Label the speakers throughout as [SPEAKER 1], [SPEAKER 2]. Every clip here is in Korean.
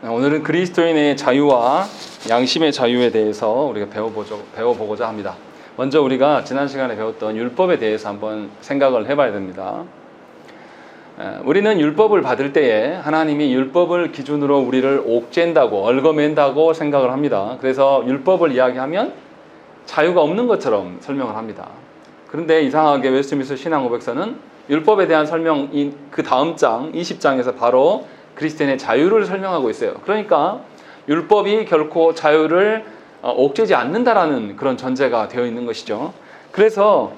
[SPEAKER 1] 오늘은 그리스도인의 자유와 양심의 자유에 대해서 우리가 배워보고자 합니다. 먼저 우리가 지난 시간에 배웠던 율법에 대해서 한번 생각을 해봐야 됩니다. 우리는 율법을 받을 때에 하나님이 율법을 기준으로 우리를 옥죄인다고 얽어맨다고 생각을 합니다. 그래서 율법을 이야기하면 자유가 없는 것처럼 설명을 합니다. 그런데 이상하게 웨스트민스터 신앙고백서는 율법에 대한 설명, 그 다음 장 20장에서 바로 그리스도인의 자유를 설명하고 있어요. 그러니까 율법이 결코 자유를 옥죄지 않는다라는 그런 전제가 되어 있는 것이죠. 그래서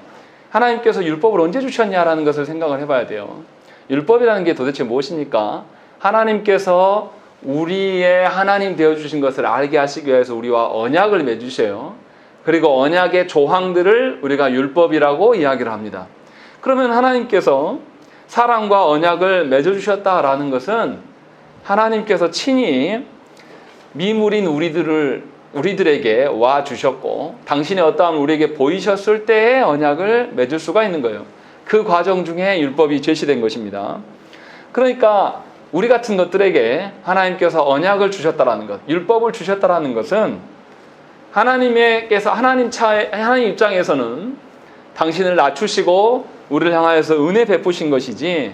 [SPEAKER 1] 하나님께서 율법을 언제 주셨냐라는 것을 생각을 해봐야 돼요. 율법이라는 게 도대체 무엇입니까? 하나님께서 우리의 하나님 되어주신 것을 알게 하시기 위해서 우리와 언약을 맺으셔요. 그리고 언약의 조항들을 우리가 율법이라고 이야기를 합니다. 그러면 하나님께서 사랑과 언약을 맺어주셨다라는 것은 하나님께서 친히 미물인 우리들에게 와 주셨고 당신의 어떠함을 우리에게 보이셨을 때에 언약을 맺을 수가 있는 거예요. 그 과정 중에 율법이 제시된 것입니다. 그러니까 우리 같은 것들에게 하나님께서 언약을 주셨다라는 것, 율법을 주셨다라는 것은 하나님 입장에서는 당신을 낮추시고 우리를 향하여서 은혜 베푸신 것이지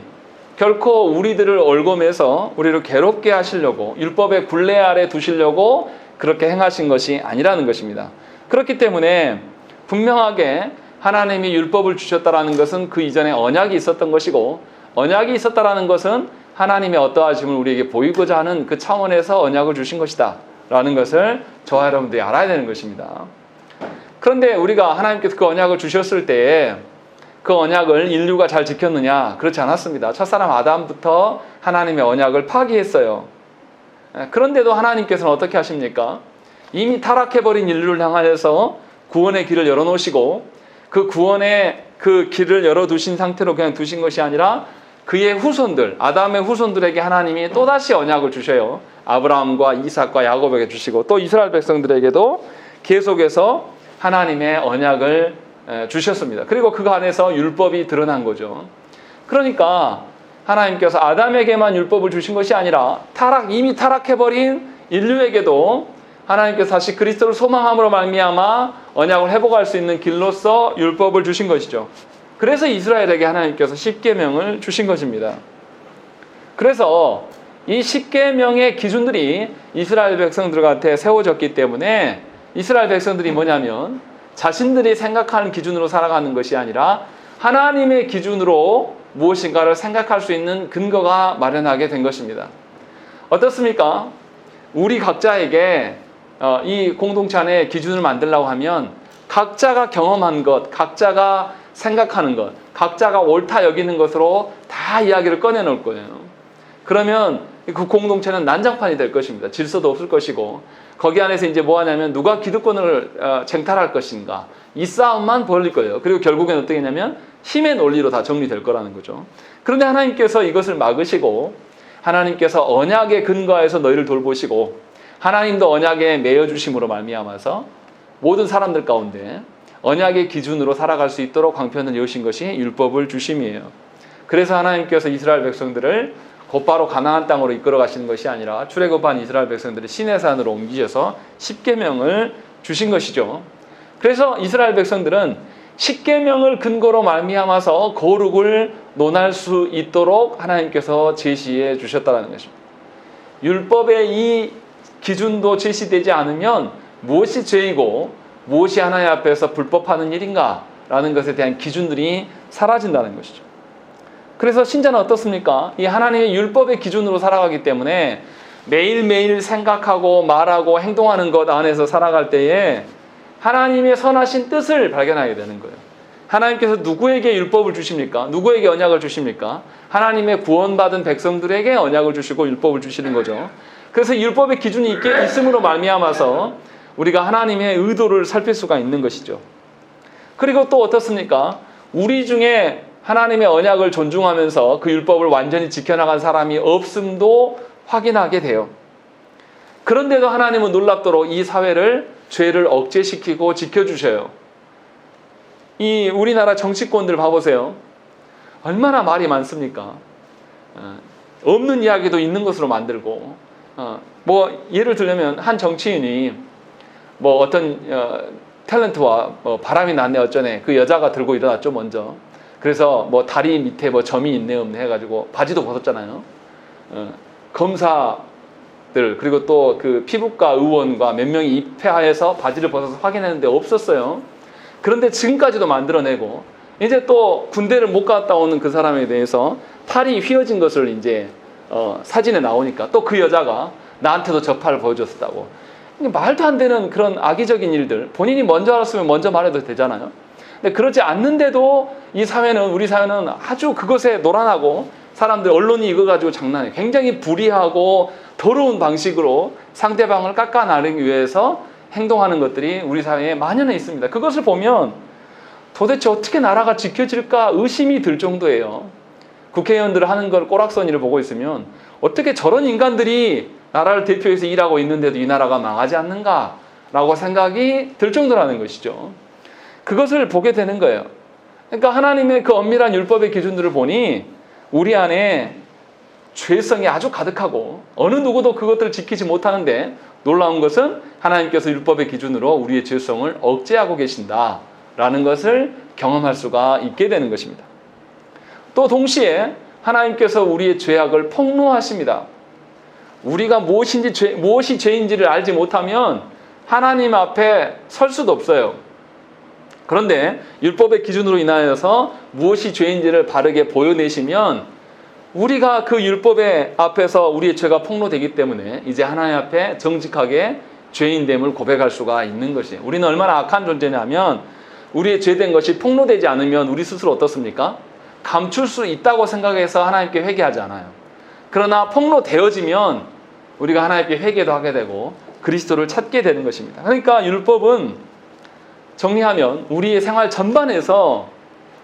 [SPEAKER 1] 결코 우리들을 얽어매서 우리를 괴롭게 하시려고 율법의 굴레 아래 두시려고 그렇게 행하신 것이 아니라는 것입니다. 그렇기 때문에 분명하게 하나님이 율법을 주셨다라는 것은 그 이전에 언약이 있었던 것이고 언약이 있었다라는 것은 하나님의 어떠하심을 우리에게 보이고자 하는 그 차원에서 언약을 주신 것이다 라는 것을 저와 여러분들이 알아야 되는 것입니다. 그런데 우리가 하나님께서 그 언약을 주셨을 때에 그 언약을 인류가 잘 지켰느냐? 그렇지 않았습니다. 첫사람 아담부터 하나님의 언약을 파기했어요. 그런데도 하나님께서는 어떻게 하십니까? 이미 타락해버린 인류를 향하여서 구원의 길을 열어놓으시고 그 구원의 그 길을 열어두신 상태로 그냥 두신 것이 아니라 그의 후손들, 아담의 후손들에게 하나님이 또다시 언약을 주셔요. 아브라함과 이삭과 야곱에게 주시고 또 이스라엘 백성들에게도 계속해서 하나님의 언약을 주셨습니다. 그리고 그 안에서 율법이 드러난 거죠. 그러니까 하나님께서 아담에게만 율법을 주신 것이 아니라 이미 타락해버린 인류에게도 하나님께서 다시 그리스도를 소망함으로 말미암아 언약을 회복할 수 있는 길로서 율법을 주신 것이죠. 그래서 이스라엘에게 하나님께서 십계명을 주신 것입니다. 그래서 이 십계명의 기준들이 이스라엘 백성들한테 세워졌기 때문에 이스라엘 백성들이 뭐냐면 자신들이 생각하는 기준으로 살아가는 것이 아니라 하나님의 기준으로 무엇인가를 생각할 수 있는 근거가 마련하게 된 것입니다. 어떻습니까? 우리 각자에게 이 공동체 안에 기준을 만들려고 하면 각자가 경험한 것, 각자가 생각하는 것, 각자가 옳다 여기는 것으로 다 이야기를 꺼내놓을 거예요. 그러면 그 공동체는 난장판이 될 것입니다. 질서도 없을 것이고 거기 안에서 이제 뭐 하냐면 누가 기득권을 쟁탈할 것인가 이 싸움만 벌릴 거예요. 그리고 결국엔 어떻게 하냐면 힘의 논리로 다 정리될 거라는 거죠. 그런데 하나님께서 이것을 막으시고 하나님께서 언약에 근거해서 너희를 돌보시고 하나님도 언약에 매여주심으로 말미암아서 모든 사람들 가운데 언약의 기준으로 살아갈 수 있도록 광편을 여신 것이 율법을 주심이에요. 그래서 하나님께서 이스라엘 백성들을 곧바로 가나안 땅으로 이끌어 가시는 것이 아니라 출애굽한 이스라엘 백성들을 시내산으로 옮기셔서 십계명을 주신 것이죠. 그래서 이스라엘 백성들은 십계명을 근거로 말미암아서 거룩을 논할 수 있도록 하나님께서 제시해 주셨다는 것입니다. 율법의 이 기준도 제시되지 않으면 무엇이 죄이고 무엇이 하나님 앞에서 불법하는 일인가 라는 것에 대한 기준들이 사라진다는 것이죠. 그래서 신자는 어떻습니까? 이 하나님의 율법의 기준으로 살아가기 때문에 매일매일 생각하고 말하고 행동하는 것 안에서 살아갈 때에 하나님의 선하신 뜻을 발견하게 되는 거예요. 하나님께서 누구에게 율법을 주십니까? 누구에게 언약을 주십니까? 하나님의 구원받은 백성들에게 언약을 주시고 율법을 주시는 거죠. 그래서 율법의 기준이 있음으로 말미암아서 우리가 하나님의 의도를 살필 수가 있는 것이죠. 그리고 또 어떻습니까? 우리 중에 하나님의 언약을 존중하면서 그 율법을 완전히 지켜나간 사람이 없음도 확인하게 돼요. 그런데도 하나님은 놀랍도록 이 사회를 죄를 억제시키고 지켜주셔요. 이 우리나라 정치권들 봐보세요. 얼마나 말이 많습니까? 없는 이야기도 있는 것으로 만들고 뭐 예를 들면 한 정치인이 뭐 어떤 탤런트와 바람이 났네 어쩌네 그 여자가 들고 일어났죠 먼저. 그래서 뭐 다리 밑에 뭐 점이 있네 없네 해가지고 바지도 벗었잖아요. 검사들 그리고 또 그 피부과 의원과 몇 명이 입회하여서 바지를 벗어서 확인했는데 없었어요. 그런데 지금까지도 만들어내고 이제 또 군대를 못 갔다 오는 그 사람에 대해서 팔이 휘어진 것을 이제 사진에 나오니까 또 그 여자가 나한테도 저 팔을 보여줬다고. 말도 안 되는 그런 악의적인 일들 본인이 먼저 알았으면 먼저 말해도 되잖아요. 근데 그러지 않는데도 이 사회는 우리 사회는 아주 그것에 노란하고 사람들 언론이 이거 가지고 장난해 굉장히 불의하고 더러운 방식으로 상대방을 깎아나르기 위해서 행동하는 것들이 우리 사회에 만연해 있습니다. 그것을 보면 도대체 어떻게 나라가 지켜질까 의심이 들 정도예요. 국회의원들 하는 걸 꼬락서니를 보고 있으면 어떻게 저런 인간들이 나라를 대표해서 일하고 있는데도 이 나라가 망하지 않는가라고 생각이 들 정도라는 것이죠. 그것을 보게 되는 거예요. 그러니까 하나님의 그 엄밀한 율법의 기준들을 보니 우리 안에 죄성이 아주 가득하고 어느 누구도 그것들을 지키지 못하는데 놀라운 것은 하나님께서 율법의 기준으로 우리의 죄성을 억제하고 계신다라는 것을 경험할 수가 있게 되는 것입니다. 또 동시에 하나님께서 우리의 죄악을 폭로하십니다. 우리가 무엇이 죄인지를 알지 못하면 하나님 앞에 설 수도 없어요. 그런데 율법의 기준으로 인하여서 무엇이 죄인지를 바르게 보여내시면 우리가 그 율법의 앞에서 우리의 죄가 폭로되기 때문에 이제 하나님 앞에 정직하게 죄인됨을 고백할 수가 있는 것이에요. 우리는 얼마나 악한 존재냐면 우리의 죄된 것이 폭로되지 않으면 우리 스스로 어떻습니까? 감출 수 있다고 생각해서 하나님께 회개하지 않아요. 그러나 폭로되어지면 우리가 하나님께 회개도 하게 되고 그리스도를 찾게 되는 것입니다. 그러니까 율법은 정리하면 우리의 생활 전반에서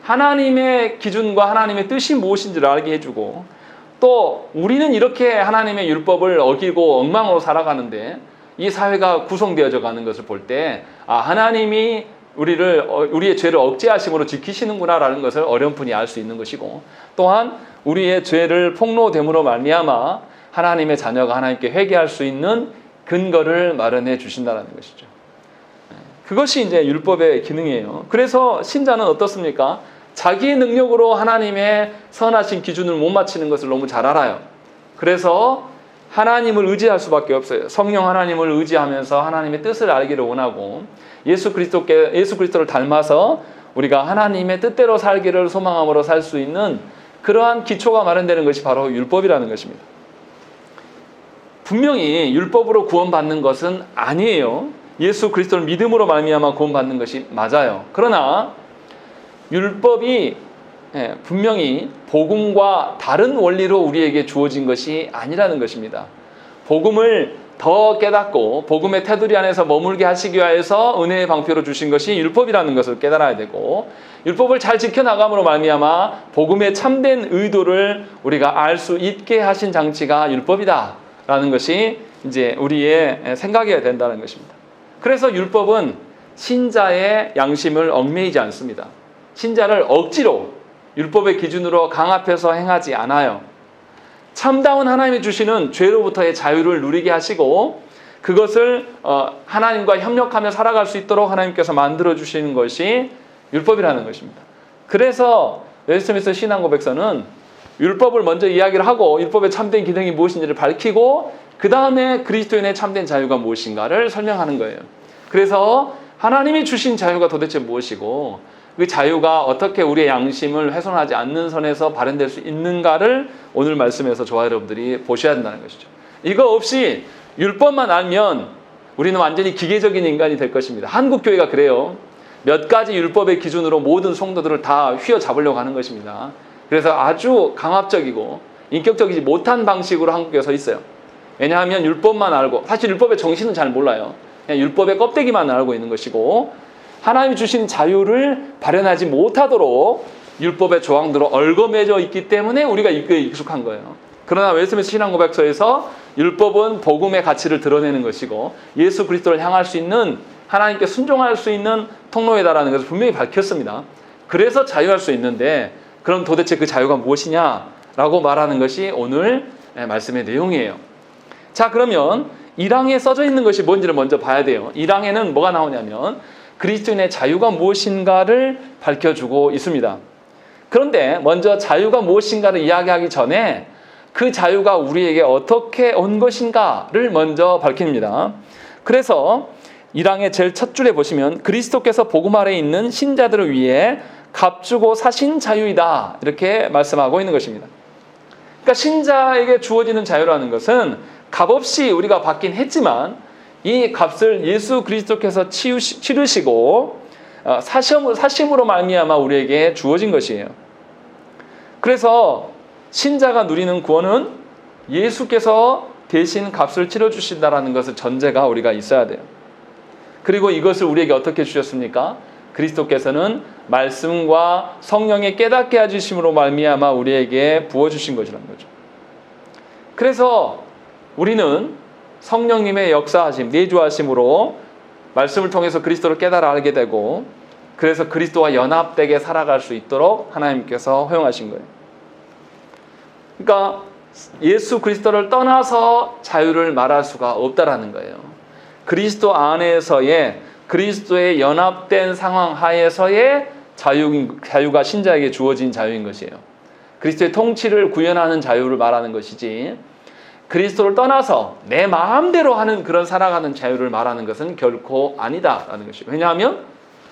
[SPEAKER 1] 하나님의 기준과 하나님의 뜻이 무엇인지를 알게 해주고 또 우리는 이렇게 하나님의 율법을 어기고 엉망으로 살아가는데 이 사회가 구성되어져 가는 것을 볼 때 하나님이 우리의 죄를 억제하심으로 지키시는구나라는 것을 어렴풋이 알 수 있는 것이고 또한 우리의 죄를 폭로됨으로 말미암아 하나님의 자녀가 하나님께 회개할 수 있는 근거를 마련해 주신다는 것이죠. 그것이 이제 율법의 기능이에요. 그래서 신자는 어떻습니까? 자기의 능력으로 하나님의 선하신 기준을 못 맞추는 것을 너무 잘 알아요. 그래서 하나님을 의지할 수밖에 없어요. 성령 하나님을 의지하면서 하나님의 뜻을 알기를 원하고 예수 그리스도를 닮아서 우리가 하나님의 뜻대로 살기를 소망함으로 살 수 있는 그러한 기초가 마련되는 것이 바로 율법이라는 것입니다. 분명히 율법으로 구원받는 것은 아니에요. 예수 그리스도를 믿음으로 말미암아 구원받는 것이 맞아요. 그러나 율법이 분명히 복음과 다른 원리로 우리에게 주어진 것이 아니라는 것입니다. 복음을 더 깨닫고 복음의 테두리 안에서 머물게 하시기 위해서 은혜의 방패로 주신 것이 율법이라는 것을 깨달아야 되고 율법을 잘 지켜나감으로 말미암아 복음의 참된 의도를 우리가 알 수 있게 하신 장치가 율법이다라는 것이 이제 우리의 생각이어야 된다는 것입니다. 그래서 율법은 신자의 양심을 얽매이지 않습니다. 신자를 억지로 율법의 기준으로 강압해서 행하지 않아요. 참다운 하나님이 주시는 죄로부터의 자유를 누리게 하시고 그것을 하나님과 협력하며 살아갈 수 있도록 하나님께서 만들어주시는 것이 율법이라는 것입니다. 그래서 웨스트민스터 신앙고백서는 율법을 먼저 이야기를 하고 율법의 참된 기능이 무엇인지를 밝히고 그 다음에 그리스도인의 참된 자유가 무엇인가를 설명하는 거예요. 그래서 하나님이 주신 자유가 도대체 무엇이고 그 자유가 어떻게 우리의 양심을 훼손하지 않는 선에서 발현될 수 있는가를 오늘 말씀에서 저와 여러분들이 보셔야 된다는 것이죠. 이거 없이 율법만 알면 우리는 완전히 기계적인 인간이 될 것입니다. 한국교회가 그래요. 몇 가지 율법의 기준으로 모든 성도들을 다 휘어잡으려고 하는 것입니다. 그래서 아주 강압적이고 인격적이지 못한 방식으로 한국교회에 서 있어요. 왜냐하면 율법만 알고 사실 율법의 정신은 잘 몰라요. 그냥 율법의 껍데기만 알고 있는 것이고 하나님이 주신 자유를 발현하지 못하도록 율법의 조항들로 얽어매져 있기 때문에 우리가 이거에 익숙한 거예요. 그러나 웨스트민스터 신앙고백서에서 율법은 복음의 가치를 드러내는 것이고 예수 그리스도를 향할 수 있는 하나님께 순종할 수 있는 통로이다라는 것을 분명히 밝혔습니다. 그래서 자유할 수 있는데 그럼 도대체 그 자유가 무엇이냐라고 말하는 것이 오늘 말씀의 내용이에요. 자, 그러면 1항에 써져 있는 것이 뭔지를 먼저 봐야 돼요. 1항에는 뭐가 나오냐면 그리스도인의 자유가 무엇인가를 밝혀주고 있습니다. 그런데 먼저 자유가 무엇인가를 이야기하기 전에 그 자유가 우리에게 어떻게 온 것인가를 먼저 밝힙니다. 그래서 1항의 제일 첫 줄에 보시면 그리스도께서 복음 아래에 있는 신자들을 위해 값주고 사신 자유이다, 이렇게 말씀하고 있는 것입니다. 그러니까 신자에게 주어지는 자유라는 것은 값없이 우리가 받긴 했지만 이 값을 예수 그리스도께서 치르시고 사심으로 말미암아 우리에게 주어진 것이에요. 그래서 신자가 누리는 구원은 예수께서 대신 값을 치러주신다는 것을 전제가 우리가 있어야 돼요. 그리고 이것을 우리에게 어떻게 주셨습니까? 그리스도께서는 말씀과 성령의 깨닫게 해주심으로 말미암아 우리에게 부어주신 것이라는 거죠. 그래서 우리는 성령님의 역사하심, 내주하심으로 말씀을 통해서 그리스도를 깨달아 알게 되고, 그래서 그리스도와 연합되게 살아갈 수 있도록 하나님께서 허용하신 거예요. 그러니까 예수 그리스도를 떠나서 자유를 말할 수가 없다라는 거예요. 그리스도 안에서의, 그리스도의 연합된 상황 하에서의 자유가 신자에게 주어진 자유인 것이에요. 그리스도의 통치를 구현하는 자유를 말하는 것이지, 그리스도를 떠나서 내 마음대로 하는 그런 살아가는 자유를 말하는 것은 결코 아니다라는 것이에요. 왜냐하면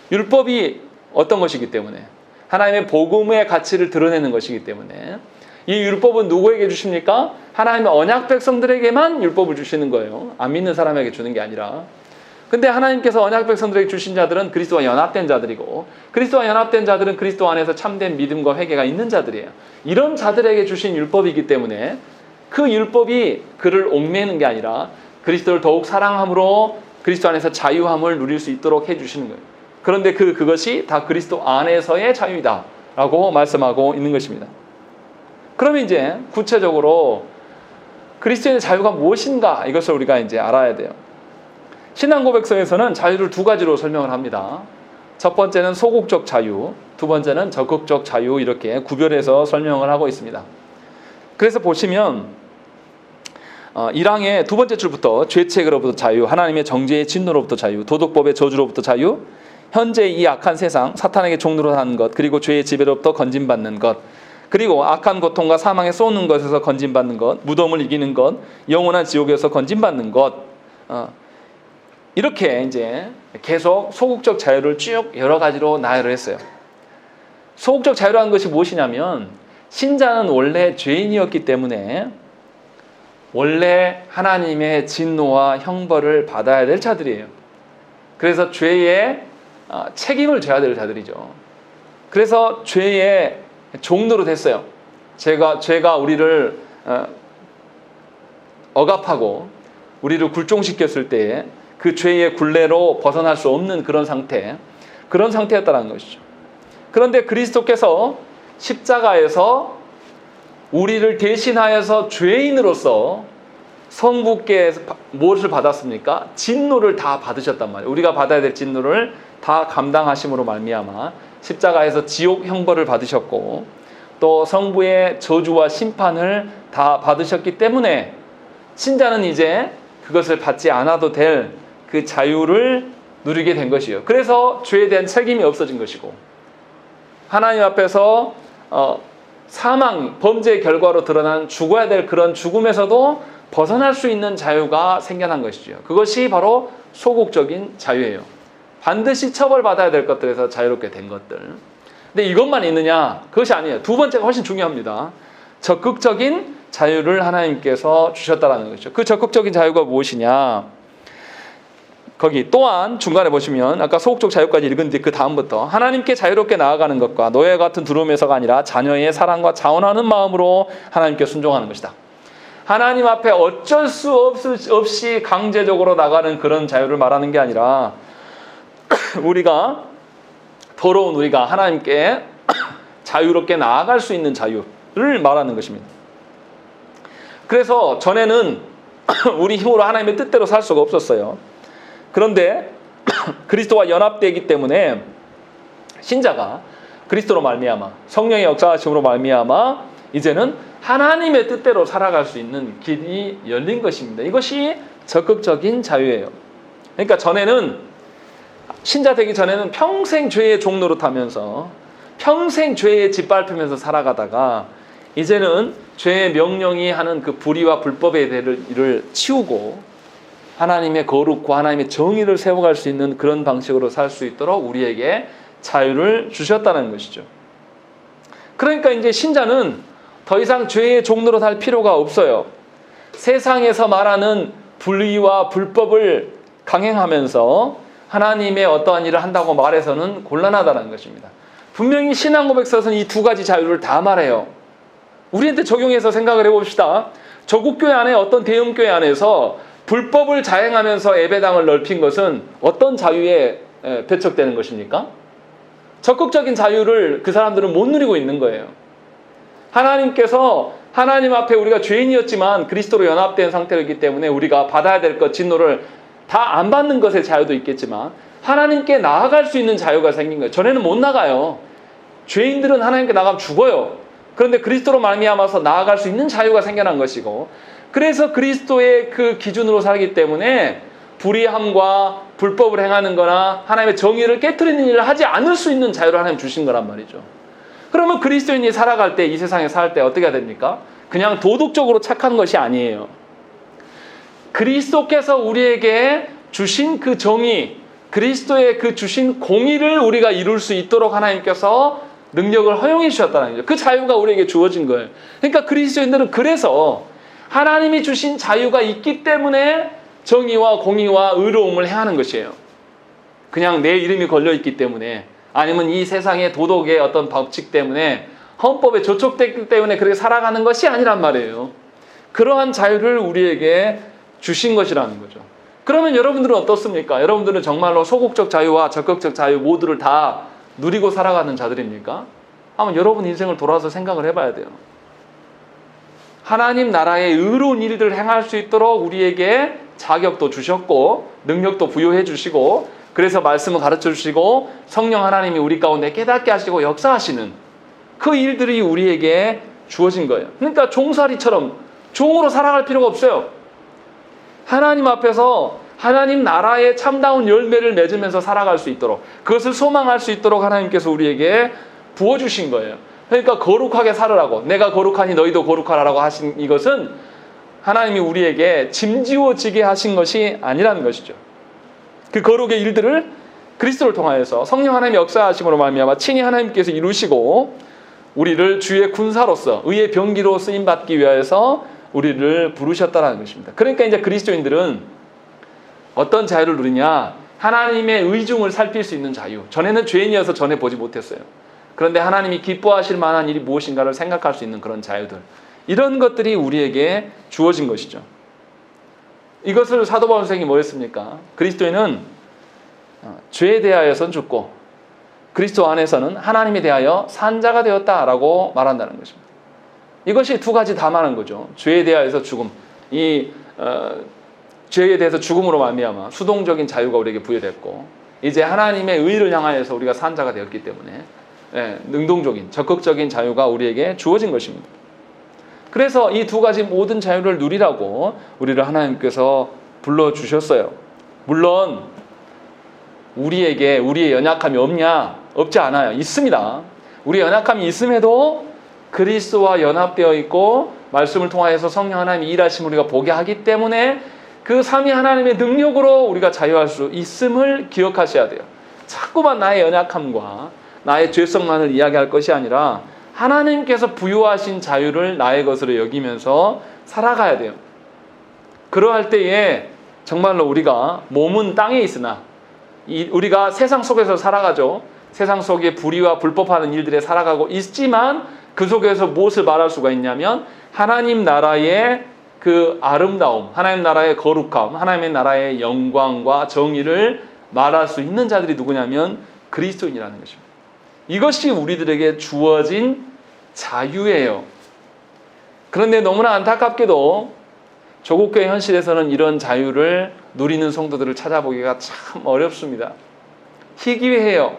[SPEAKER 1] 율법이 어떤 것이기 때문에, 하나님의 복음의 가치를 드러내는 것이기 때문에. 이 율법은 누구에게 주십니까? 하나님의 언약 백성들에게만 율법을 주시는 거예요. 안 믿는 사람에게 주는 게 아니라. 근데 하나님께서 언약 백성들에게 주신 자들은 그리스도와 연합된 자들이고, 그리스도와 연합된 자들은 그리스도 안에서 참된 믿음과 회개가 있는 자들이에요. 이런 자들에게 주신 율법이기 때문에 그 율법이 그를 옥매는 게 아니라 그리스도를 더욱 사랑함으로 그리스도 안에서 자유함을 누릴 수 있도록 해주시는 거예요. 그런데 그것이 다 그리스도 안에서의 자유이다라고 말씀하고 있는 것입니다. 그러면 이제 구체적으로 그리스도인의 자유가 무엇인가, 이것을 우리가 이제 알아야 돼요. 신앙고백서에서는 자유를 두 가지로 설명을 합니다. 첫 번째는 소극적 자유, 두 번째는 적극적 자유, 이렇게 구별해서 설명을 하고 있습니다. 그래서 보시면 1항의 두 번째 줄부터 죄책으로부터 자유, 하나님의 정죄의 진노로부터 자유, 도덕법의 저주로부터 자유, 현재 이 악한 세상, 사탄에게 종노릇하는 것, 그리고 죄의 지배로부터 건진받는 것, 그리고 악한 고통과 사망에 쏘는 것에서 건진받는 것, 무덤을 이기는 것, 영원한 지옥에서 건진받는 것, 이렇게 이제 계속 소극적 자유를 쭉 여러 가지로 나열을 했어요. 소극적 자유라는 것이 무엇이냐면, 신자는 원래 죄인이었기 때문에 원래 하나님의 진노와 형벌을 받아야 될 자들이에요. 그래서 죄의 책임을 져야 될 자들이죠. 그래서 죄의 종노로 됐어요. 죄가 우리를 억압하고 우리를 굴종시켰을 때에 그 죄의 굴레로 벗어날 수 없는 그런 상태였다는 것이죠. 그런데 그리스도께서 십자가에서 우리를 대신하여서 죄인으로서 성부께 무엇을 받았습니까? 진노를 다 받으셨단 말이에요. 우리가 받아야 될 진노를 다 감당하심으로 말미암아 십자가에서 지옥 형벌을 받으셨고, 또 성부의 저주와 심판을 다 받으셨기 때문에 신자는 이제 그것을 받지 않아도 될 그 자유를 누리게 된 것이에요. 그래서 죄에 대한 책임이 없어진 것이고, 하나님 앞에서 사망, 범죄의 결과로 드러난 죽어야 될 그런 죽음에서도 벗어날 수 있는 자유가 생겨난 것이죠. 그것이 바로 소극적인 자유예요. 반드시 처벌받아야 될 것들에서 자유롭게 된 것들. 근데 이것만 있느냐? 그것이 아니에요. 두 번째가 훨씬 중요합니다. 적극적인 자유를 하나님께서 주셨다는 것이죠. 그 적극적인 자유가 무엇이냐? 거기 또한 중간에 보시면 아까 소극적 자유까지 읽은 뒤 그 다음부터 하나님께 자유롭게 나아가는 것과 노예 같은 두려움에서가 아니라 자녀의 사랑과 자원하는 마음으로 하나님께 순종하는 것이다. 하나님 앞에 어쩔 수 없이 강제적으로 나가는 그런 자유를 말하는 게 아니라 우리가 더러운 우리가 하나님께 자유롭게 나아갈 수 있는 자유를 말하는 것입니다. 그래서 전에는 우리 힘으로 하나님의 뜻대로 살 수가 없었어요. 그런데 그리스도와 연합되기 때문에 신자가 그리스도로 말미암아 성령의 역사하심으로 말미암아 이제는 하나님의 뜻대로 살아갈 수 있는 길이 열린 것입니다. 이것이 적극적인 자유예요. 그러니까 전에는, 신자 되기 전에는 평생 죄의 종로로 타면서 평생 죄에 짓밟히면서 살아가다가 이제는 죄의 명령이 하는 그 불의와 불법의 대를 치우고 하나님의 거룩과 하나님의 정의를 세워갈 수 있는 그런 방식으로 살 수 있도록 우리에게 자유를 주셨다는 것이죠. 그러니까 이제 신자는 더 이상 죄의 종로로 살 필요가 없어요. 세상에서 말하는 불의와 불법을 강행하면서 하나님의 어떠한 일을 한다고 말해서는 곤란하다는 것입니다. 분명히 신앙 고백서에서는 이 두 가지 자유를 다 말해요. 우리한테 적용해서 생각을 해봅시다. 조국교회 안에 어떤 대형교회 안에서 불법을 자행하면서 예배당을 넓힌 것은 어떤 자유에 배척되는 것입니까? 적극적인 자유를 그 사람들은 못 누리고 있는 거예요. 하나님께서 하나님 앞에 우리가 죄인이었지만 그리스도로 연합된 상태이기 때문에 우리가 받아야 될 것, 진노를 다 안 받는 것의 자유도 있겠지만 하나님께 나아갈 수 있는 자유가 생긴 거예요. 전에는 못 나가요. 죄인들은 하나님께 나가면 죽어요. 그런데 그리스도로 말미암아서 나아갈 수 있는 자유가 생겨난 것이고, 그래서 그리스도의 그 기준으로 살기 때문에 불의함과 불법을 행하는 거나 하나님의 정의를 깨트리는 일을 하지 않을 수 있는 자유를 하나님 주신 거란 말이죠. 그러면 그리스도인이 살아갈 때, 이 세상에 살 때 어떻게 해야 됩니까? 그냥 도덕적으로 착한 것이 아니에요. 그리스도께서 우리에게 주신 그 정의, 그리스도의 그 주신 공의를 우리가 이룰 수 있도록 하나님께서 능력을 허용해 주셨다는 거죠. 그 자유가 우리에게 주어진 거예요. 그러니까 그리스도인들은 그래서 하나님이 주신 자유가 있기 때문에 정의와 공의와 의로움을 행하는 것이에요. 그냥 내 이름이 걸려있기 때문에, 아니면 이 세상의 도덕의 어떤 법칙 때문에, 헌법에 저촉됐기 때문에 그렇게 살아가는 것이 아니란 말이에요. 그러한 자유를 우리에게 주신 것이라는 거죠. 그러면 여러분들은 어떻습니까? 여러분들은 정말로 소극적 자유와 적극적 자유 모두를 다 누리고 살아가는 자들입니까? 한번 여러분 인생을 돌아서 생각을 해봐야 돼요. 하나님 나라의 의로운 일들을 행할 수 있도록 우리에게 자격도 주셨고 능력도 부여해 주시고, 그래서 말씀을 가르쳐 주시고 성령 하나님이 우리 가운데 깨닫게 하시고 역사하시는 그 일들이 우리에게 주어진 거예요. 그러니까 종살이처럼 종으로 살아갈 필요가 없어요. 하나님 앞에서 하나님 나라의 참다운 열매를 맺으면서 살아갈 수 있도록, 그것을 소망할 수 있도록 하나님께서 우리에게 부어주신 거예요. 그러니까 거룩하게 살으라고, 내가 거룩하니 너희도 거룩하라고 하신 이것은 하나님이 우리에게 짐지워지게 하신 것이 아니라는 것이죠. 그 거룩의 일들을 그리스도를 통하여서 성령 하나님의 역사하심으로 말미암아 친히 하나님께서 이루시고 우리를 주의 군사로서 의의 병기로 쓰임받기 위하여서 우리를 부르셨다는 것입니다. 그러니까 이제 그리스도인들은 어떤 자유를 누리냐? 하나님의 의중을 살필 수 있는 자유. 전에는 죄인이어서 전에 보지 못했어요. 그런데 하나님이 기뻐하실 만한 일이 무엇인가를 생각할 수 있는 그런 자유들, 이런 것들이 우리에게 주어진 것이죠. 이것을 사도 바울 선생이 뭐였습니까? 그리스도인은 죄에 대하여서는 죽고 그리스도 안에서는 하나님에 대하여 산자가 되었다라고 말한다는 것입니다. 이것이 두 가지 다 말하는 거죠. 죄에 대하여서 죽음, 죄에 대해서 죽음으로 말미암아 수동적인 자유가 우리에게 부여됐고, 이제 하나님의 의를 향하여서 우리가 산자가 되었기 때문에 능동적인 적극적인 자유가 우리에게 주어진 것입니다. 그래서 이 두 가지 모든 자유를 누리라고 우리를 하나님께서 불러주셨어요. 물론 우리에게 우리의 연약함이 없냐? 없지 않아요. 있습니다. 우리의 연약함이 있음에도 그리스도와 연합되어 있고 말씀을 통하여서 성령 하나님이 일하심을 우리가 보게 하기 때문에 그 삼위 하나님의 능력으로 우리가 자유할 수 있음을 기억하셔야 돼요. 자꾸만 나의 연약함과 나의 죄성만을 이야기할 것이 아니라 하나님께서 부여하신 자유를 나의 것으로 여기면서 살아가야 돼요. 그러할 때에 정말로 우리가 몸은 땅에 있으나 우리가 세상 속에서 살아가죠. 세상 속에 불의와 불법하는 일들에 살아가고 있지만 그 속에서 무엇을 말할 수가 있냐면 하나님 나라의 그 아름다움, 하나님 나라의 거룩함, 하나님의 나라의 영광과 정의를 말할 수 있는 자들이 누구냐면 그리스도인이라는 것입니다. 이것이 우리들에게 주어진 자유예요. 그런데 너무나 안타깝게도 조국교회 현실에서는 이런 자유를 누리는 성도들을 찾아보기가 참 어렵습니다. 희귀해요.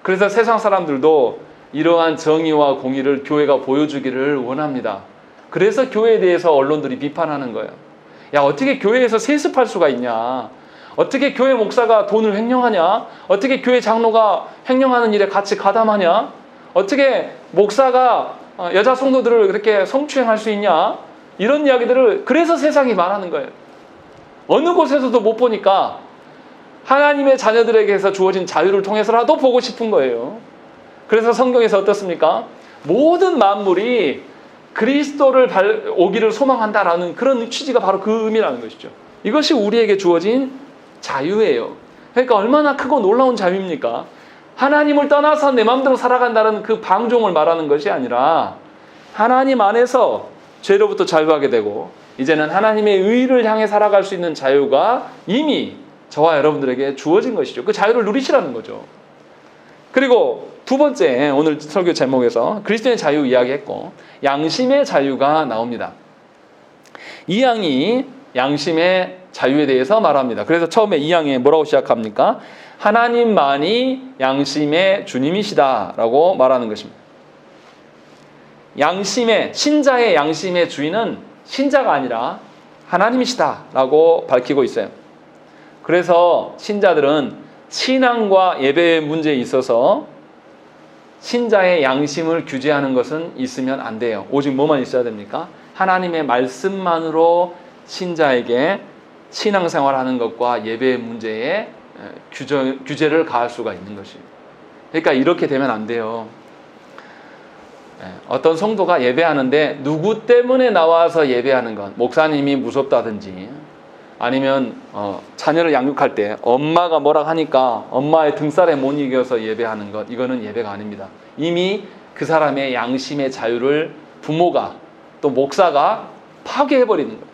[SPEAKER 1] 그래서 세상 사람들도 이러한 정의와 공의를 교회가 보여주기를 원합니다. 그래서 교회에 대해서 언론들이 비판하는 거예요. 야, 어떻게 교회에서 세습할 수가 있냐? 어떻게 교회 목사가 돈을 횡령하냐? 어떻게 교회 장로가 횡령하는 일에 같이 가담하냐? 어떻게 목사가 여자 성도들을 그렇게 성추행할 수 있냐? 이런 이야기들을 그래서 세상이 말하는 거예요. 어느 곳에서도 못 보니까 하나님의 자녀들에게서 주어진 자유를 통해서라도 보고 싶은 거예요. 그래서 성경에서 어떻습니까? 모든 만물이 그리스도를 오기를 소망한다라는 그런 취지가 바로 그 의미라는 것이죠. 이것이 우리에게 주어진 자유예요. 그러니까 얼마나 크고 놀라운 자유입니까? 하나님을 떠나서 내 마음대로 살아간다는 그 방종을 말하는 것이 아니라 하나님 안에서 죄로부터 자유하게 되고 이제는 하나님의 의를 향해 살아갈 수 있는 자유가 이미 저와 여러분들에게 주어진 것이죠. 그 자유를 누리시라는 거죠. 그리고 두 번째, 오늘 설교 제목에서 그리스도의 자유 이야기했고 양심의 자유가 나옵니다. 이 양이 양심의 자유에 대해서 말합니다. 그래서 처음에 이 양에 뭐라고 시작합니까? 하나님만이 양심의 주님이시다라고 말하는 것입니다. 양심의, 신자의 양심의 주인은 신자가 아니라 하나님이시다라고 밝히고 있어요. 그래서 신자들은 신앙과 예배의 문제에 있어서 신자의 양심을 규제하는 것은 있으면 안 돼요. 오직 뭐만 있어야 됩니까? 하나님의 말씀만으로 신자에게 신앙생활하는 것과 예배의 문제에 규제를 가할 수가 있는 것이에요. 그러니까 이렇게 되면 안 돼요. 어떤 성도가 예배하는데 누구 때문에 나와서 예배하는 것, 목사님이 무섭다든지 아니면 자녀를 양육할 때 엄마가 뭐라 하니까 엄마의 등살에 못 이겨서 예배하는 것, 이거는 예배가 아닙니다. 이미 그 사람의 양심의 자유를 부모가 또 목사가 파괴해버리는 거예요.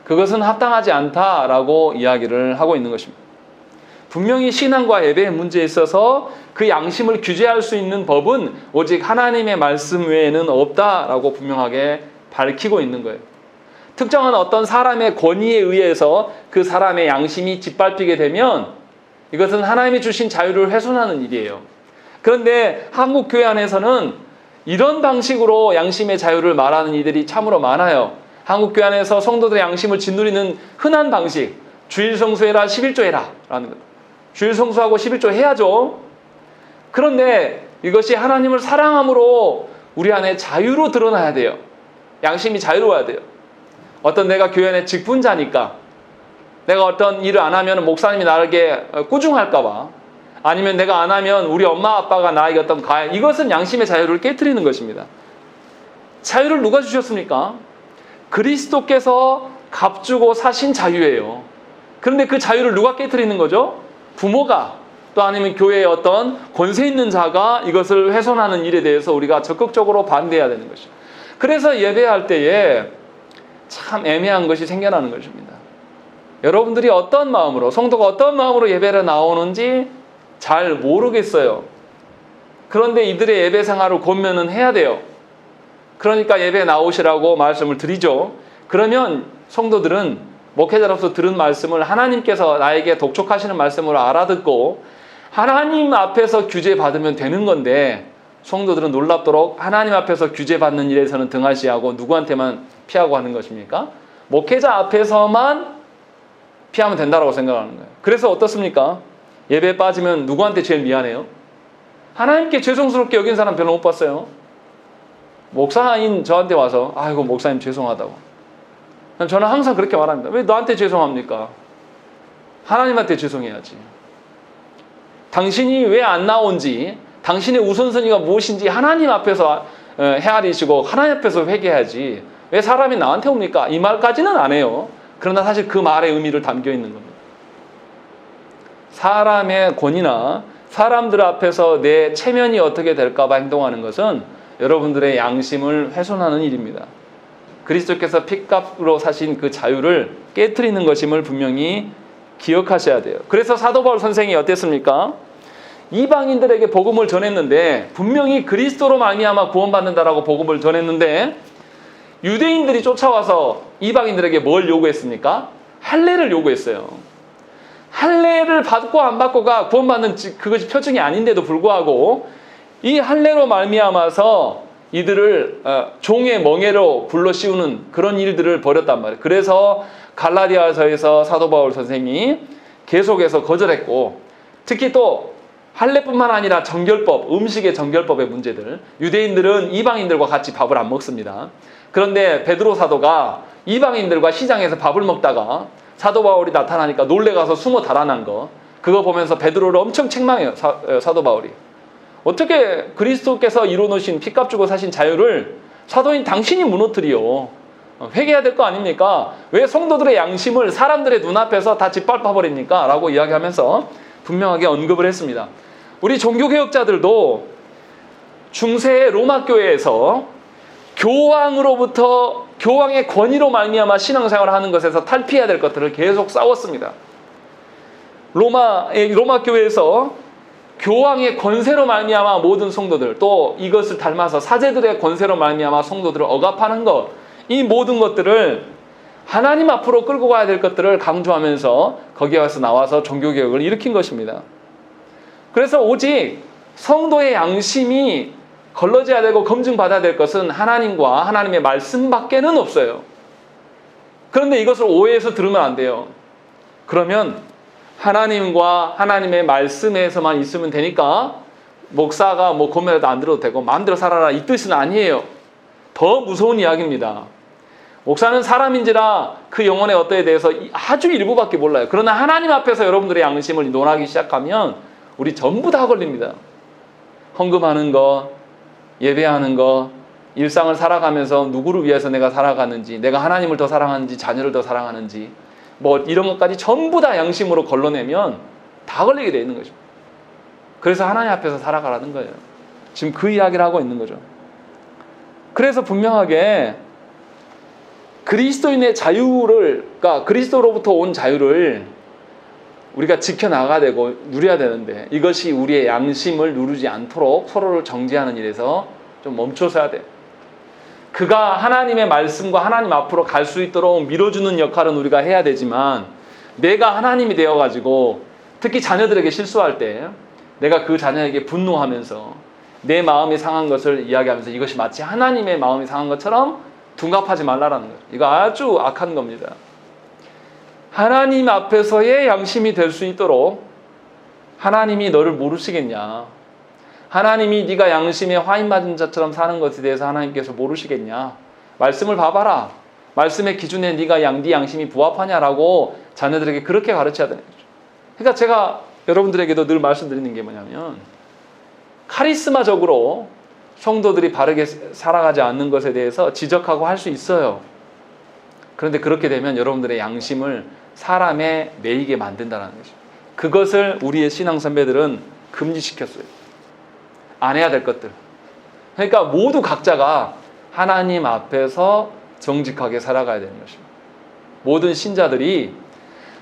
[SPEAKER 1] 그것은 합당하지 않다라고 이야기를 하고 있는 것입니다. 분명히 신앙과 예배의 문제에 있어서 그 양심을 규제할 수 있는 법은 오직 하나님의 말씀 외에는 없다라고 분명하게 밝히고 있는 거예요. 특정한 어떤 사람의 권위에 의해서 그 사람의 양심이 짓밟히게 되면 이것은 하나님이 주신 자유를 훼손하는 일이에요. 그런데 한국 교회 안에서는 이런 방식으로 양심의 자유를 말하는 이들이 참으로 많아요. 한국 교회 안에서 성도들의 양심을 짓누리는 흔한 방식, 주일 성수해라, 11조 해라 라는 것. 주일 성수하고 11조 해야죠. 그런데 이것이 하나님을 사랑함으로 우리 안에 자유로 드러나야 돼요. 양심이 자유로워야 돼요. 어떤 내가 교회 안에 직분자니까 내가 어떤 일을 안 하면 목사님이 나에게 꾸중할까 봐, 아니면 내가 안 하면 우리 엄마 아빠가 나에게 어떤 가해, 이것은 양심의 자유를 깨트리는 것입니다. 자유를 누가 주셨습니까? 그리스도께서 값주고 사신 자유예요. 그런데 그 자유를 누가 깨트리는 거죠? 부모가, 또 아니면 교회의 어떤 권세 있는 자가 이것을 훼손하는 일에 대해서 우리가 적극적으로 반대해야 되는 것이죠. 그래서 예배할 때에 참 애매한 것이 생겨나는 것입니다. 여러분들이 어떤 마음으로, 성도가 어떤 마음으로 예배를 나오는지 잘 모르겠어요. 그런데 이들의 예배 생활을 권면은 해야 돼요. 그러니까 예배에 나오시라고 말씀을 드리죠. 그러면 성도들은 목회자로서 들은 말씀을 하나님께서 나에게 독촉하시는 말씀으로 알아듣고 하나님 앞에서 규제받으면 되는 건데, 성도들은 놀랍도록 하나님 앞에서 규제받는 일에서는 등하시하고 누구한테만 피하고 하는 것입니까? 목회자 앞에서만 피하면 된다고 생각하는 거예요. 그래서 어떻습니까? 예배에 빠지면 누구한테 제일 미안해요? 하나님께 죄송스럽게 여긴 사람 별로 못 봤어요. 목사인 저한테 와서 아이고 목사님 죄송하다고. 저는 항상 그렇게 말합니다. 왜 너한테 죄송합니까? 하나님한테 죄송해야지. 당신이 왜 안 나온지, 당신의 우선순위가 무엇인지 하나님 앞에서 헤아리시고 하나님 앞에서 회개해야지 왜 사람이 나한테 옵니까? 이 말까지는 안 해요. 그러나 사실 그 말의 의미를 담겨 있는 겁니다. 사람의 권위나 사람들 앞에서 내 체면이 어떻게 될까 봐 행동하는 것은 여러분들의 양심을 훼손하는 일입니다. 그리스도께서 핏값으로 사신 그 자유를 깨트리는 것임을 분명히 기억하셔야 돼요. 그래서 사도 바울 선생이 어땠습니까? 이방인들에게 복음을 전했는데, 분명히 그리스도로 말미암아 구원받는다라고 복음을 전했는데 유대인들이 쫓아와서 이방인들에게 뭘 요구했습니까? 할례를 요구했어요. 할례를 받고 안 받고가 구원받는 그것이 표징이 아닌데도 불구하고 이 할례로 말미암아서 이들을 종의 멍에로 불러 씌우는 그런 일들을 벌였단 말이에요. 그래서 갈라디아서에서 사도 바울 선생이 계속해서 거절했고, 특히 또 할례뿐만 아니라 정결법, 음식의 정결법의 문제들, 유대인들은 이방인들과 같이 밥을 안 먹습니다. 그런데 베드로 사도가 이방인들과 시장에서 밥을 먹다가 사도 바울이 나타나니까 놀래가서 숨어 달아난 거, 그거 보면서 베드로를 엄청 책망해요. 사도 바울이. 어떻게 그리스도께서 이루어놓으신 피값 주고 사신 자유를 사도인 당신이 무너뜨려. 회개해야 될 거 아닙니까? 왜 성도들의 양심을 사람들의 눈앞에서 다 짓밟아버립니까? 라고 이야기하면서 분명하게 언급을 했습니다. 우리 종교개혁자들도 중세의 로마 교회에서 교황으로부터 교황의 권위로 말미암아 신앙생활을 하는 것에서 탈피해야 될 것들을 계속 싸웠습니다. 로마 교회에서 교황의 권세로 말미암아 모든 성도들, 또 이것을 닮아서 사제들의 권세로 말미암아 성도들을 억압하는 것, 이 모든 것들을 하나님 앞으로 끌고 가야 될 것들을 강조하면서 거기에 와서 나와서 종교개혁을 일으킨 것입니다. 그래서 오직 성도의 양심이 걸러져야 되고 검증받아야 될 것은 하나님과 하나님의 말씀밖에는 없어요. 그런데 이것을 오해해서 들으면 안 돼요. 그러면 하나님과 하나님의 말씀에서만 있으면 되니까 목사가 뭐 고면에도 안 들어도 되고 마음대로 살아라, 이 뜻은 아니에요. 더 무서운 이야기입니다. 목사는 사람인지라 그 영혼의 어떠에 대해서 아주 일부밖에 몰라요. 그러나 하나님 앞에서 여러분들의 양심을 논하기 시작하면 우리 전부 다 걸립니다. 헌금하는 거, 예배하는 거, 일상을 살아가면서 누구를 위해서 내가 살아가는지, 내가 하나님을 더 사랑하는지, 자녀를 더 사랑하는지, 뭐 이런 것까지 전부 다 양심으로 걸러내면 다 걸리게 돼 있는 거죠. 그래서 하나님 앞에서 살아가라는 거예요. 지금 그 이야기를 하고 있는 거죠. 그래서 분명하게 그리스도인의 자유를, 그러니까 그리스도로부터 온 자유를 우리가 지켜나가야 되고 누려야 되는데, 이것이 우리의 양심을 누르지 않도록 서로를 정죄하는 일에서 좀 멈춰서야 돼요. 그가 하나님의 말씀과 하나님 앞으로 갈 수 있도록 밀어주는 역할은 우리가 해야 되지만, 내가 하나님이 되어가지고 특히 자녀들에게 실수할 때 내가 그 자녀에게 분노하면서 내 마음이 상한 것을 이야기하면서 이것이 마치 하나님의 마음이 상한 것처럼 둔갑하지 말라라는 거예요. 이거 아주 악한 겁니다. 하나님 앞에서의 양심이 될 수 있도록 하나님이 너를 모르시겠냐? 하나님이 네가 양심에 화인 맞은 자처럼 사는 것에 대해서 하나님께서 모르시겠냐? 말씀을 봐봐라. 말씀의 기준에 네가 네 양심이 부합하냐라고 자녀들에게 그렇게 가르쳐야 되는 거죠. 그러니까 제가 여러분들에게도 늘 말씀드리는 게 뭐냐면, 카리스마적으로 성도들이 바르게 살아가지 않는 것에 대해서 지적하고 할 수 있어요. 그런데 그렇게 되면 여러분들의 양심을 사람에 매이게 만든다는 거죠. 그것을 우리의 신앙 선배들은 금지시켰어요. 안 해야 될 것들. 그러니까 모두 각자가 하나님 앞에서 정직하게 살아가야 되는 것입니다. 모든 신자들이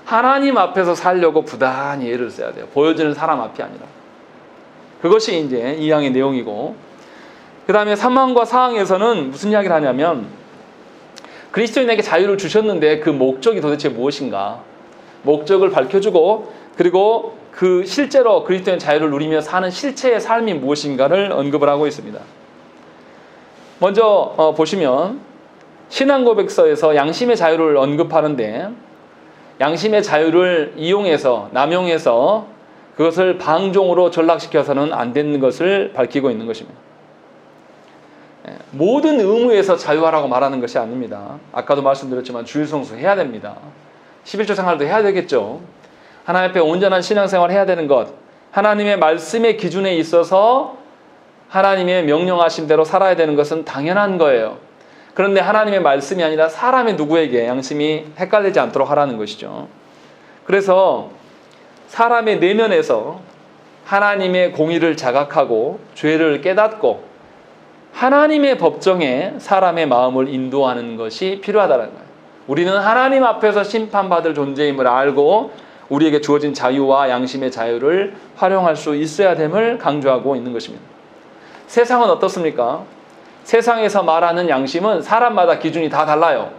[SPEAKER 1] 하나님 앞에서 살려고 부단히 애를 써야 돼요. 보여지는 사람 앞이 아니라. 그것이 이제 이 항의 내용이고, 그 다음에 3항과 4항에서는 무슨 이야기를 하냐면, 그리스도인에게 자유를 주셨는데 그 목적이 도대체 무엇인가? 목적을 밝혀주고, 그리고 그 실제로 그리스도인 자유를 누리며 사는 실체의 삶이 무엇인가를 언급을 하고 있습니다. 먼저 보시면 신앙고백서에서 양심의 자유를 언급하는데, 양심의 자유를 이용해서 남용해서 그것을 방종으로 전락시켜서는 안 되는 것을 밝히고 있는 것입니다. 모든 의무에서 자유하라고 말하는 것이 아닙니다. 아까도 말씀드렸지만 주일성수 해야 됩니다. 11조 생활도 해야 되겠죠. 하나님 앞에 온전한 신앙생활 해야 되는 것, 하나님의 말씀의 기준에 있어서 하나님의 명령하신 대로 살아야 되는 것은 당연한 거예요. 그런데 하나님의 말씀이 아니라 사람의 누구에게 양심이 헷갈리지 않도록 하라는 것이죠. 그래서 사람의 내면에서 하나님의 공의를 자각하고 죄를 깨닫고 하나님의 법정에 사람의 마음을 인도하는 것이 필요하다는 거예요. 우리는 하나님 앞에서 심판받을 존재임을 알고 우리에게 주어진 자유와 양심의 자유를 활용할 수 있어야 됨을 강조하고 있는 것입니다. 세상은 어떻습니까? 세상에서 말하는 양심은 사람마다 기준이 다 달라요.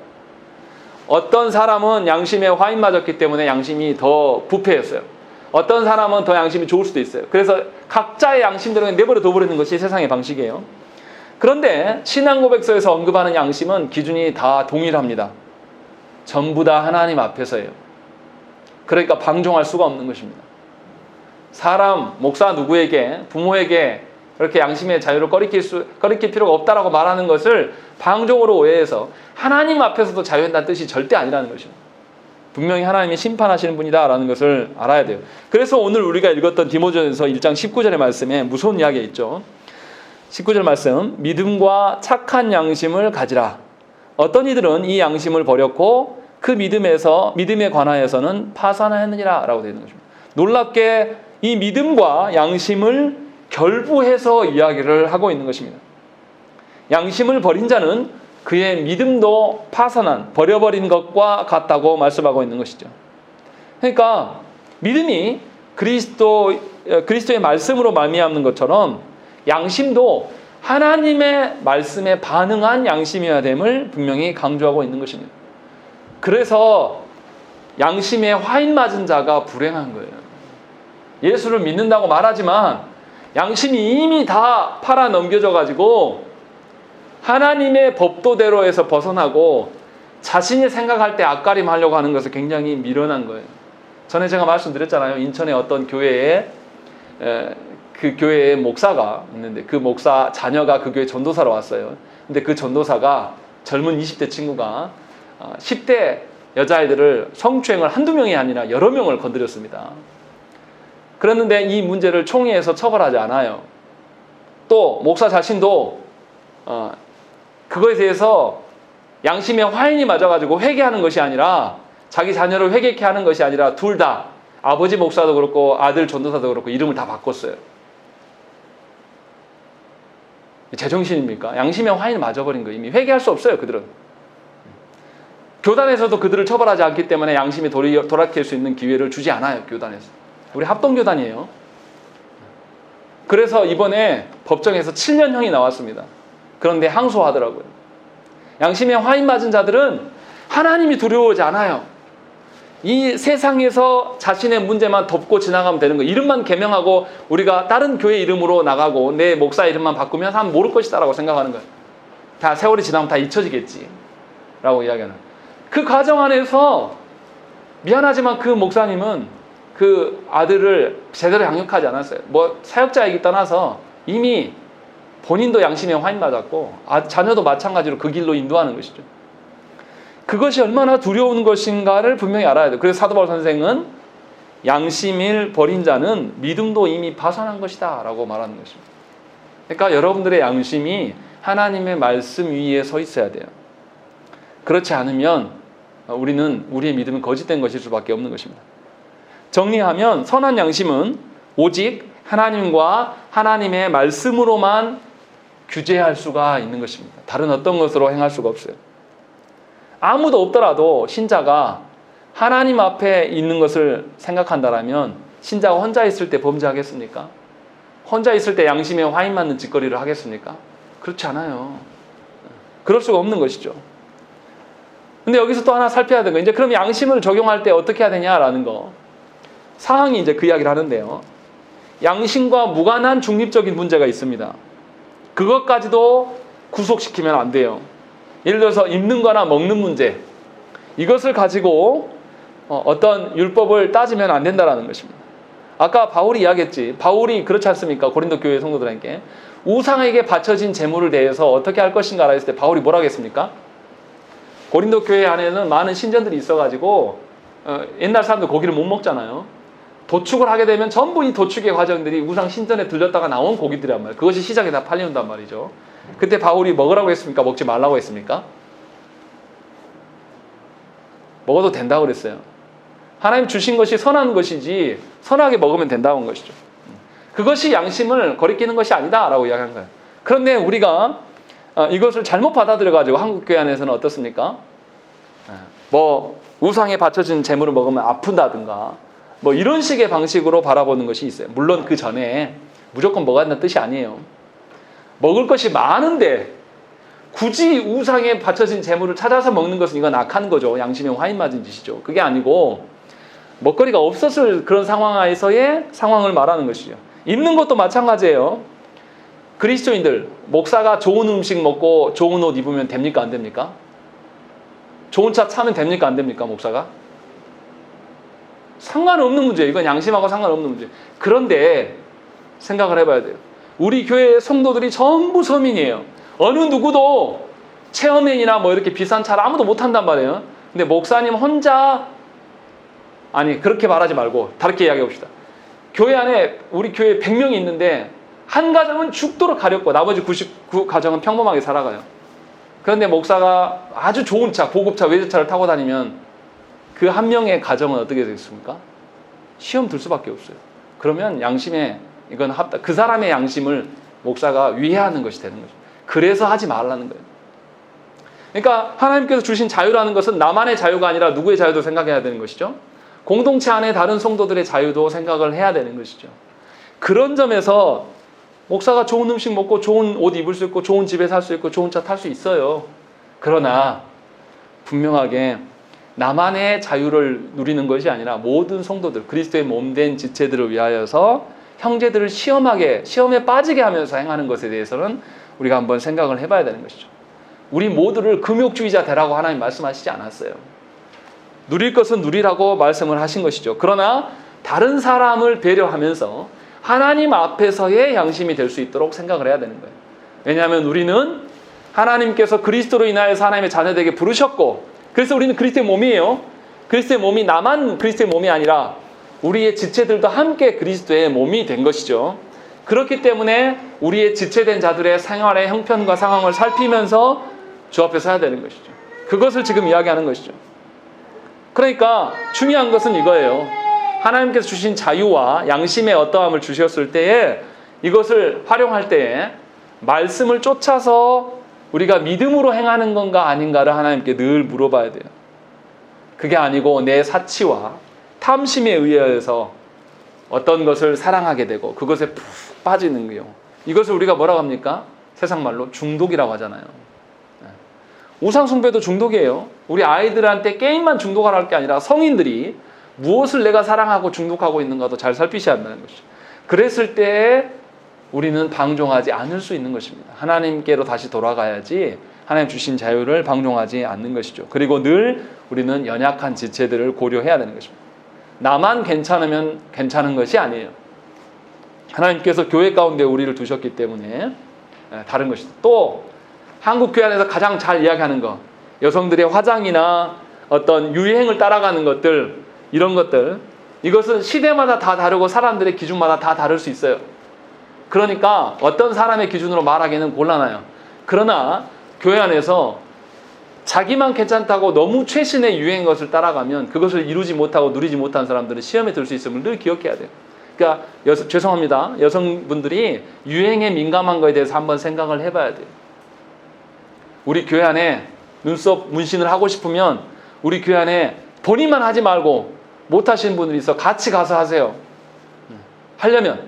[SPEAKER 1] 어떤 사람은 양심에 화인 맞았기 때문에 양심이 더 부패했어요. 어떤 사람은 더 양심이 좋을 수도 있어요. 그래서 각자의 양심대로 내버려 둬버리는 것이 세상의 방식이에요. 그런데 신앙 고백서에서 언급하는 양심은 기준이 다 동일합니다. 전부 다 하나님 앞에서예요. 그러니까 방종할 수가 없는 것입니다. 사람, 목사 누구에게, 부모에게 그렇게 양심의 자유를 꺼리킬 필요가 없다라고 말하는 것을 방종으로 오해해서 하나님 앞에서도 자유한다는 뜻이 절대 아니라는 것입니다. 분명히 하나님이 심판하시는 분이다라는 것을 알아야 돼요. 그래서 오늘 우리가 읽었던 디모데전서 1장 19절의 말씀에 무서운 이야기가 있죠. 19절 말씀, 믿음과 착한 양심을 가지라. 어떤 이들은 이 양심을 버렸고 그 믿음에 관하여서는 파산하였느니라 라고 되어 있는 것입니다. 놀랍게 이 믿음과 양심을 결부해서 이야기를 하고 있는 것입니다. 양심을 버린 자는 그의 믿음도 파산한, 버려버린 것과 같다고 말씀하고 있는 것이죠. 그러니까 믿음이 그리스도의 말씀으로 말미암는 것처럼 양심도 하나님의 말씀에 반응한 양심이어야 됨을 분명히 강조하고 있는 것입니다. 그래서 양심에 화인 맞은 자가 불행한 거예요. 예수를 믿는다고 말하지만 양심이 이미 다 팔아 넘겨져 가지고 하나님의 법도대로에서 벗어나고 자신이 생각할 때 앞가림하려고 하는 것을 굉장히 미련한 거예요. 전에 제가 말씀드렸잖아요. 인천의 어떤 교회에 그 교회의 목사가 있는데 그 목사 자녀가 그 교회 전도사로 왔어요. 근데 그 전도사가 젊은 20대 친구가 10대 여자아이들을 성추행을 한두 명이 아니라 여러 명을 건드렸습니다. 그랬는데 이 문제를 총회에서 처벌하지 않아요. 또 목사 자신도 그거에 대해서 양심에 화인이 맞아가지고 회개하는 것이 아니라 자기 자녀를 회개케 하는 것이 아니라 둘 다 아버지 목사도 그렇고 아들 전도사도 그렇고 이름을 다 바꿨어요. 제정신입니까? 양심에 화인이 맞아버린 거 이미 회개할 수 없어요. 그들은. 교단에서도 그들을 처벌하지 않기 때문에 양심이 돌아킬 수 있는 기회를 주지 않아요. 교단에서. 우리 합동교단이에요. 그래서 이번에 법정에서 7년형이 나왔습니다. 그런데 항소하더라고요. 양심에 화인 맞은 자들은 하나님이 두려워하지 않아요. 이 세상에서 자신의 문제만 덮고 지나가면 되는 거예요. 이름만 개명하고 우리가 다른 교회 이름으로 나가고 내 목사 이름만 바꾸면 사람 모를 것이다 라고 생각하는 거예요. 다 세월이 지나면 다 잊혀지겠지 라고 이야기하는 거예요. 그 과정 안에서 미안하지만 그 목사님은 그 아들을 제대로 양육하지 않았어요. 뭐 사역자이기 떠나서 이미 본인도 양심에 화인 맞았고 자녀도 마찬가지로 그 길로 인도하는 것이죠. 그것이 얼마나 두려운 것인가를 분명히 알아야 돼요. 그래서 사도 바울 선생은 양심을 버린 자는 믿음도 이미 파산한 것이다 라고 말하는 것입니다. 그러니까 여러분들의 양심이 하나님의 말씀 위에 서 있어야 돼요. 그렇지 않으면 우리의 믿음은 거짓된 것일 수밖에 없는 것입니다. 정리하면 선한 양심은 오직 하나님과 하나님의 말씀으로만 규제할 수가 있는 것입니다. 다른 어떤 것으로 행할 수가 없어요. 아무도 없더라도 신자가 하나님 앞에 있는 것을 생각한다면 신자가 혼자 있을 때 범죄하겠습니까? 혼자 있을 때 양심에 화인 맞는 짓거리를 하겠습니까? 그렇지 않아요. 그럴 수가 없는 것이죠. 근데 여기서 또 하나 살펴야 되는 거, 이제 그럼 양심을 적용할 때 어떻게 해야 되냐라는 거. 사항이 이제 그 이야기를 하는데요. 양심과 무관한 중립적인 문제가 있습니다. 그것까지도 구속시키면 안 돼요. 예를 들어서 입는 거나 먹는 문제, 이것을 가지고 어떤 율법을 따지면 안 된다는 것입니다. 아까 바울이 이야기했지. 바울이 그렇지 않습니까? 고린도 교회 성도들에게 우상에게 바쳐진 제물을 대해서 어떻게 할 것인가 했을 때 바울이 뭐라고 했습니까? 고린도 교회 안에는 많은 신전들이 있어가지고 옛날 사람들 고기를 못 먹잖아요. 도축을 하게 되면 전부 이 도축의 과정들이 우상 신전에 들렸다가 나온 고기들이란 말이에요. 그것이 시장에 다 팔린단 말이죠. 그때 바울이 먹으라고 했습니까? 먹지 말라고 했습니까? 먹어도 된다고 그랬어요. 하나님 주신 것이 선한 것이지 선하게 먹으면 된다고 한 것이죠. 그것이 양심을 거리끼는 것이 아니다 라고 이야기한 거예요. 그런데 우리가 이것을 잘못 받아들여가지고 한국교회 안에서는 어떻습니까? 뭐 우상에 바쳐진 재물을 먹으면 아픈다든가 뭐 이런 식의 방식으로 바라보는 것이 있어요. 물론 그 전에 무조건 먹어야 한다는 뜻이 아니에요. 먹을 것이 많은데 굳이 우상에 바쳐진 재물을 찾아서 먹는 것은 이건 악한 거죠. 양심에 화인 맞은 짓이죠. 그게 아니고 먹거리가 없었을 그런 상황에서의 상황을 말하는 것이죠. 입는 것도 마찬가지예요. 그리스도인들, 목사가 좋은 음식 먹고 좋은 옷 입으면 됩니까? 안 됩니까? 좋은 차 차면 됩니까? 안 됩니까? 목사가? 상관없는 문제예요. 이건 양심하고 상관없는 문제예요. 그런데 생각을 해봐야 돼요. 우리 교회 성도들이 전부 서민이에요. 어느 누구도 체어맨이나 뭐 이렇게 비싼 차를 아무도 못 탄단 말이에요. 근데 목사님 혼자, 아니 그렇게 말하지 말고 다르게 이야기해 봅시다. 교회 안에 우리 교회 100명이 있는데 한 가정은 죽도록 가렵고 나머지 99 가정은 평범하게 살아가요. 그런데 목사가 아주 좋은 차, 고급차, 외제차를 타고 다니면 그 한 명의 가정은 어떻게 되겠습니까? 시험 들 수밖에 없어요. 그러면 양심에 이건 그 사람의 양심을 목사가 위해하는 것이 되는 거죠. 그래서 하지 말라는 거예요. 그러니까 하나님께서 주신 자유라는 것은 나만의 자유가 아니라 누구의 자유도 생각해야 되는 것이죠. 공동체 안에 다른 성도들의 자유도 생각을 해야 되는 것이죠. 그런 점에서 목사가 좋은 음식 먹고 좋은 옷 입을 수 있고 좋은 집에 살 수 있고 좋은 차 탈 수 있어요. 그러나 분명하게 나만의 자유를 누리는 것이 아니라 모든 성도들, 그리스도의 몸된 지체들을 위하여서 형제들을 시험에 빠지게 하면서 행하는 것에 대해서는 우리가 한번 생각을 해봐야 되는 것이죠. 우리 모두를 금욕주의자 되라고 하나님 말씀하시지 않았어요. 누릴 것은 누리라고 말씀을 하신 것이죠. 그러나 다른 사람을 배려하면서 하나님 앞에서의 양심이 될 수 있도록 생각을 해야 되는 거예요. 왜냐하면 우리는 하나님께서 그리스도로 인하여서 하나님의 자녀되게 부르셨고, 그래서 우리는 그리스도의 몸이에요. 그리스도의 몸이 나만 그리스도의 몸이 아니라 우리의 지체들도 함께 그리스도의 몸이 된 것이죠. 그렇기 때문에 우리의 지체된 자들의 생활의 형편과 상황을 살피면서 주 앞에 서야 되는 것이죠. 그것을 지금 이야기하는 것이죠. 그러니까 중요한 것은 이거예요. 하나님께서 주신 자유와 양심의 어떠함을 주셨을 때에 이것을 활용할 때에 말씀을 쫓아서 우리가 믿음으로 행하는 건가 아닌가를 하나님께 늘 물어봐야 돼요. 그게 아니고 내 사치와 탐심에 의해서 어떤 것을 사랑하게 되고 그것에 푹 빠지는 거예요. 이것을 우리가 뭐라고 합니까? 세상 말로 중독이라고 하잖아요. 우상 숭배도 중독이에요. 우리 아이들한테 게임만 중독할 게 아니라 성인들이 무엇을 내가 사랑하고 중독하고 있는가도 잘 살피셔야 한다는 것이죠. 그랬을 때 우리는 방종하지 않을 수 있는 것입니다. 하나님께로 다시 돌아가야지 하나님 주신 자유를 방종하지 않는 것이죠. 그리고 늘 우리는 연약한 지체들을 고려해야 되는 것입니다. 나만 괜찮으면 괜찮은 것이 아니에요. 하나님께서 교회 가운데 우리를 두셨기 때문에 다른 것이죠. 또 한국 교회 안에서 가장 잘 이야기하는 것, 여성들의 화장이나 어떤 유행을 따라가는 것들, 이런 것들, 이것은 시대마다 다 다르고 사람들의 기준마다 다 다를 수 있어요. 그러니까 어떤 사람의 기준으로 말하기는 곤란해요. 그러나 교회 안에서 자기만 괜찮다고 너무 최신의 유행인 것을 따라가면 그것을 이루지 못하고 누리지 못한 사람들은 시험에 들 수 있음을 늘 기억해야 돼요. 그러니까 죄송합니다. 여성분들이 유행에 민감한 것에 대해서 한번 생각을 해봐야 돼요. 우리 교회 안에 눈썹 문신을 하고 싶으면 우리 교회 안에 본인만 하지 말고 못하시는 분들이 있어 같이 가서 하세요. 하려면.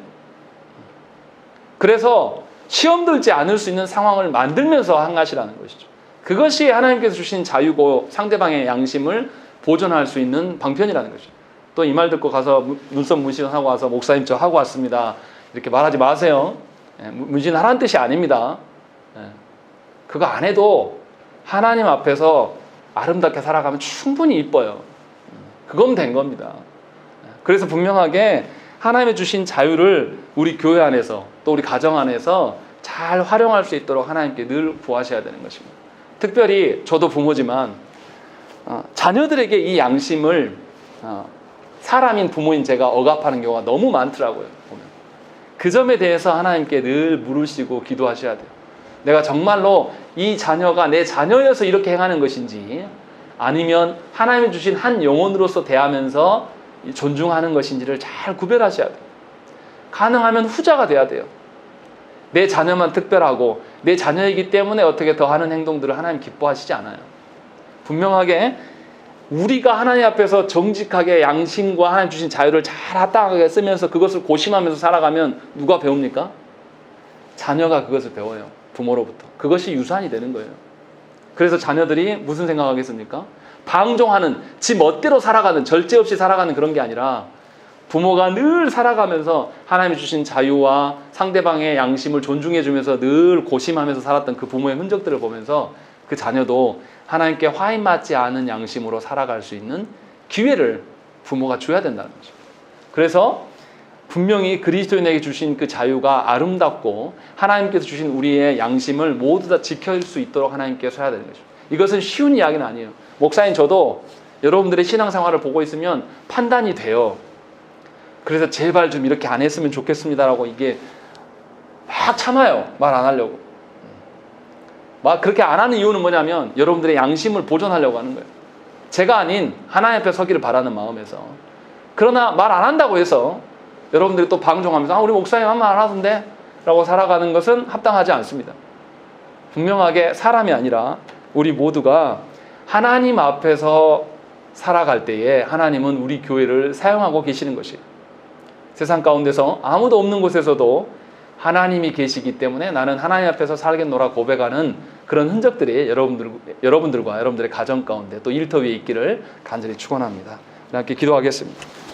[SPEAKER 1] 그래서 시험 들지 않을 수 있는 상황을 만들면서 행하시라는 것이죠. 그것이 하나님께서 주신 자유고 상대방의 양심을 보존할 수 있는 방편이라는 것이죠. 또 이 말 듣고 가서 눈썹 문신하고 와서 목사님 저 하고 왔습니다. 이렇게 말하지 마세요. 문신하라는 뜻이 아닙니다. 그거 안 해도 하나님 앞에서 아름답게 살아가면 충분히 이뻐요. 그건 된 겁니다. 그래서 분명하게 하나님의 주신 자유를 우리 교회 안에서 또 우리 가정 안에서 잘 활용할 수 있도록 하나님께 늘 구하셔야 되는 것입니다. 특별히 저도 부모지만 자녀들에게 이 양심을 사람인 부모인 제가 억압하는 경우가 너무 많더라고요. 보면. 그 점에 대해서 하나님께 늘 물으시고 기도하셔야 돼요. 내가 정말로 이 자녀가 내 자녀여서 이렇게 행하는 것인지 아니면 하나님이 주신 한 영혼으로서 대하면서 존중하는 것인지를 잘 구별하셔야 돼요. 가능하면 후자가 돼야 돼요. 내 자녀만 특별하고 내 자녀이기 때문에 어떻게 더 하는 행동들을 하나님 기뻐하시지 않아요. 분명하게 우리가 하나님 앞에서 정직하게 양심과 하나님 주신 자유를 잘 합당하게 쓰면서 그것을 고심하면서 살아가면 누가 배웁니까? 자녀가 그것을 배워요. 부모로부터. 그것이 유산이 되는 거예요. 그래서 자녀들이 무슨 생각하겠습니까? 방종하는, 지 멋대로 살아가는, 절제 없이 살아가는 그런 게 아니라 부모가 늘 살아가면서 하나님이 주신 자유와 상대방의 양심을 존중해 주면서 늘 고심하면서 살았던 그 부모의 흔적들을 보면서 그 자녀도 하나님께 화인 맞지 않은 양심으로 살아갈 수 있는 기회를 부모가 줘야 된다는 거죠. 그래서 분명히 그리스도인에게 주신 그 자유가 아름답고 하나님께서 주신 우리의 양심을 모두 다 지킬 수 있도록 하나님께서 해야 되는 거죠. 이것은 쉬운 이야기는 아니에요. 목사님, 저도 여러분들의 신앙생활을 보고 있으면 판단이 돼요. 그래서 제발 좀 이렇게 안 했으면 좋겠습니다라고 이게 막 참아요. 말 안 하려고. 막 그렇게 안 하는 이유는 뭐냐면 여러분들의 양심을 보존하려고 하는 거예요. 제가 아닌 하나님 앞에 서기를 바라는 마음에서. 그러나 말 안 한다고 해서 여러분들이 또 방종하면서 우리 목사님 한 말 안 하던데 라고 살아가는 것은 합당하지 않습니다. 분명하게 사람이 아니라 우리 모두가 하나님 앞에서 살아갈 때에 하나님은 우리 교회를 사용하고 계시는 것이에요. 세상 가운데서 아무도 없는 곳에서도 하나님이 계시기 때문에 나는 하나님 앞에서 살겠노라 고백하는 그런 흔적들이 여러분들과 여러분들의 가정 가운데 또 일터 위에 있기를 간절히 축원합니다. 함께 기도하겠습니다.